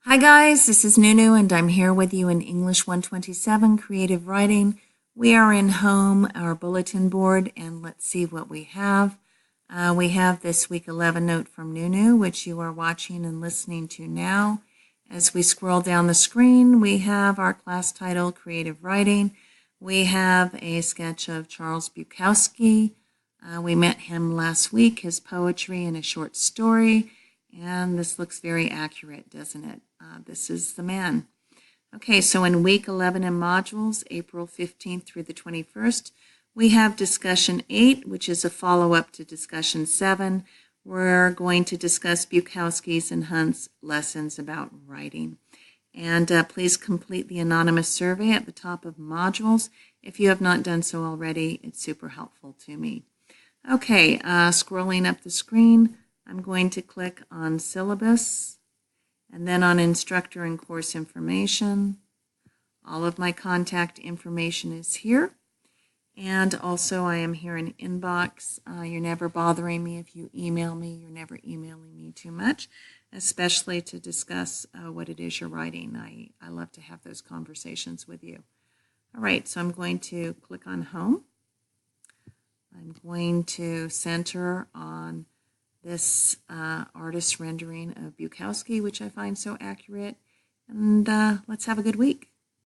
Hi guys, this is Nunu and I'm here with you in English 127 Creative Writing. We are in home, our bulletin board, and let's see what we have. We have this week 11 note from Nunu, which you are watching and listening to now. As we scroll down the screen, we have our class title, Creative Writing. We have a sketch of Charles Bukowski. We met him last week, his poetry and a short story. And this looks very accurate, doesn't it? This is the man. Okay, so in week 11 in modules, April 15th through the 21st, we have discussion 8, which is a follow-up to discussion 7. We're going to discuss Bukowski's and Hunt's lessons about writing. And please complete the anonymous survey at the top of modules. If you have not done so already, it's super helpful to me. Okay, scrolling up the screen, I'm going to click on syllabus and then on instructor and course information. All of my contact information is here. And also I am here in inbox. You're never bothering me if you email me. You're never emailing me too much, especially to discuss what it is you're writing. I love to have those conversations with you. All right, so I'm going to click on home. I'm going to center on this artist rendering of Bukowski, which I find so accurate. And let's have a good week.